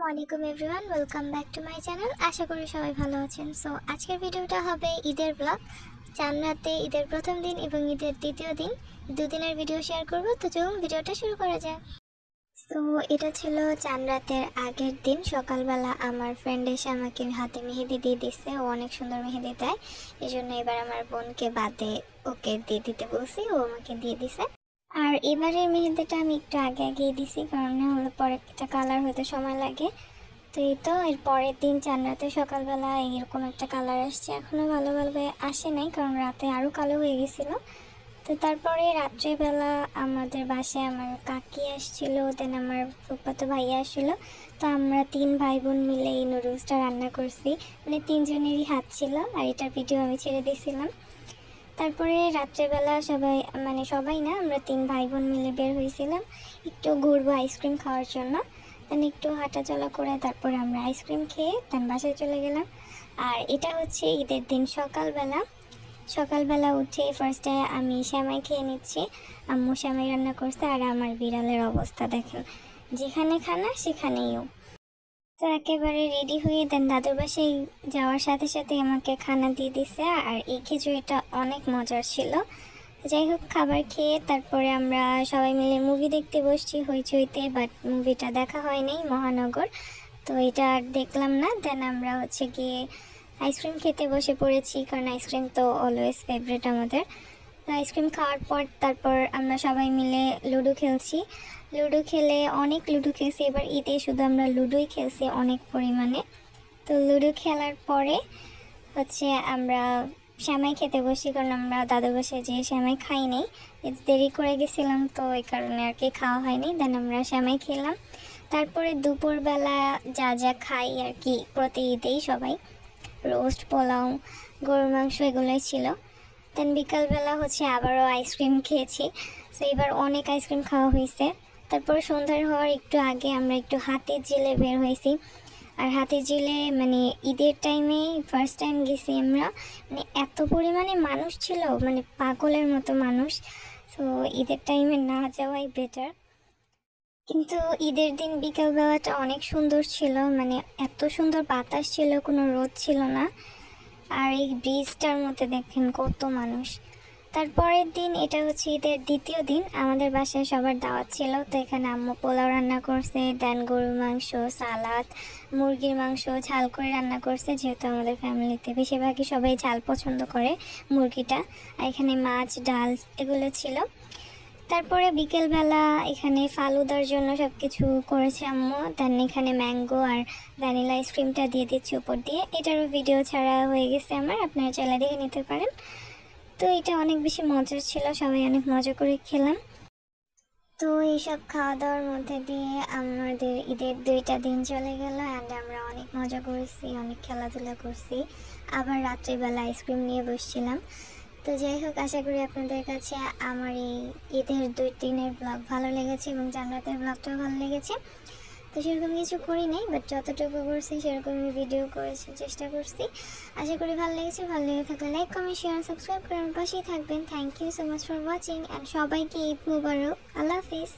আসসালামু আলাইকুম everyone, welcome back to my channel. আশা করি সবাই ভালো আছেন। সো আজকের ভিডিওটা হবে ঈদের ব্লগ। চাঁদ রাতে ঈদের প্রথম দিন এবং ঈদের দ্বিতীয় দিন, দুদিনের ভিডিও শেয়ার করব। তো চলুন ভিডিওটা শুরু করা যাক। তো এটা ছিল চাঁদ রাতের আগের দিন। সকালবেলা আমার ফ্রেন্ড এসে আমাকে হাতে মেহেদি দিয়ে দিচ্ছে। ও অনেক সুন্দর মেহেদি দেয়, এই জন্য এবার আমার বোনকে বাদে ওকে দিয়ে দিতে বলছি, ও আমাকে দিয়ে দিছে। আর এবারের মেহেদিটা আমি একটু আগে আগিয়ে দিছি, কারণ না হলে পরে একটা কালার হতে সময় লাগে। তো এই তো এর পরের দিন চাঁদ রাতে সকালবেলা এরকম একটা কালার আসছে। এখনও ভালোভাবে আসে নাই, কারণ রাতে আরও কালো হয়ে গেছিলো। তো তারপরে রাত্রেবেলা আমাদের বাসায় আমার কাকি আসছিল, দেন আমার ফুফাতো ভাইয়া আসছিলো। তো আমরা 3 ভাই বোন মিলে এই নুডলসটা রান্না করছি। মানে 3 জনেরই হাত ছিল, আর এটার ভিডিও আমি ছেড়ে দিয়েছিলাম। তারপরে রাত্রেবেলা সবাই না, আমরা 3 ভাই বোন মিলে বের হয়েছিলাম একটু ঘুরবো আইসক্রিম খাওয়ার জন্য। দেন একটু হাঁটাচলা করে তারপরে আমরা আইসক্রিম খেয়ে দেন বাসায় চলে গেলাম। আর এটা হচ্ছে ঈদের দিন সকালবেলা উঠে ফার্স্টে আমি সেমাই খেয়ে নিচ্ছি। আম্মু সেমাই রান্না করছে, আর আমার বিড়ালের অবস্থা দেখেন, যেখানে খানা সেখানেইও। তো একেবারে রেডি হয়ে দেন দাদুর বাসায় যাওয়ার সাথে সাথে আমাকে খানা দিয়ে দিছে। আর এই খিচুড়িটা অনেক মজার ছিল। যাই হোক, খাবার খেয়ে তারপরে আমরা সবাই মিলে মুভি দেখতে বসছি হইচইতে, বাট মুভিটা দেখা হয়নি মহানগর। তো এটা আর দেখলাম না। দেন আমরা গিয়ে আইসক্রিম খেতে বসে পড়েছি, কারণ আইসক্রিম তো অলওয়েজ ফেভারিট আমাদের। তো আইসক্রিম খাওয়ার পর তারপর আমরা সবাই মিলে লুডো খেলছি। লুডো খেলে অনেক লুডো খেলছি, এবার ঈদে শুধু আমরা লুডোই খেলছি অনেক পরিমাণে। তো লুডো খেলার পরে আমরা সেমাই খেতে বসি, কারণ আমরা দাদু বাসায় যে সেমাই খাই নাই, দেরি করে গেছিলাম, তো এই কারণে আর কি খাওয়া হয়নি। দেন আমরা সেমাই খেলাম। তারপরে দুপুরবেলা যা যা খাই আর কি প্রতি ঈদেই সবাই, রোস্ট, পোলাও, গরুর মাংস এগুলোই ছিল। দেন বিকালবেলা আবারও আইসক্রিম খেয়েছি। তো এবার অনেক আইসক্রিম খাওয়া হয়েছে। তারপর সন্ধ্যার হওয়ার একটু আগে আমরা একটু হাতির ঝিলে বের হয়েছি। আর হাতির ঝিলে ঈদের টাইমে ফার্স্ট টাইম গেছি আমরা। এত পরিমাণে মানুষ ছিল, পাগলের মতো মানুষ। তো ঈদের টাইমে না যাওয়াই বেটার। কিন্তু ঈদের দিন বিকালবেলাটা অনেক সুন্দর ছিল, এত সুন্দর বাতাস ছিল, কোনো রোদ ছিল না। আর এই ব্রিজটার মধ্যে দেখেন কত মানুষ। তারপরের দিন এটা ঈদের দ্বিতীয় দিন, আমাদের বাসায় সবার দাওয়াত ছিল। তো এখানে আম্মু পোলাও রান্না করছে, দেন গরুর মাংস, সালাদ, মুরগির মাংস ঝাল করে রান্না করছে, যেহেতু আমাদের ফ্যামিলিতে বেশিরভাগই সবাই ঝাল পছন্দ করে মুরগিটা। আর এখানে মাছ, ডাল এগুলো ছিল। তারপরে বিকেলবেলা এখানে ফালুদার জন্য সব কিছু করেছে আম্মু। দেন এখানে ম্যাঙ্গো আর ভ্যানিলা আইসক্রিমটা দিয়ে দিচ্ছি উপর দিয়ে। এটারও ভিডিও ছাড়া হয়ে গেছে আমার, আপনারা চাইলে দেখে নিতে পারেন। তো এটা অনেক বেশি মজার ছিল, সবাই অনেক মজা করে খেলাম। তো এইসব খাওয়া দাওয়ার মধ্যে দিয়ে আমাদের ঈদের 2টা দিন চলে গেল, অ্যান্ড আমরা অনেক মজা করেছি, অনেক খেলাধুলা করছি। আবার রাত্রিবেলা আইসক্রিম নিয়ে বসছিলাম। তো যাই হোক, আশা করি আপনাদের কাছে আমার এই ঈদের 2 দিনের ব্লগ ভালো লেগেছে এবং চাঁদ রাতের ব্লগটাও ভালো লেগেছে। তো সেরকম কিছু করি নাই, বাট যতটুকু করছি সেরকমই ভিডিও করেছি, চেষ্টা করছি। আশা করি ভালো লেগেছে। ভালো লেগে থাকলে লাইক, কমেন্ট, শেয়ার, সাবস্ক্রাইব করে আমার পাশেই থাকবেন। Thank you so much for watching, and সবাইকে ঈদ মুবারক। আল্লাহ হাফিজ।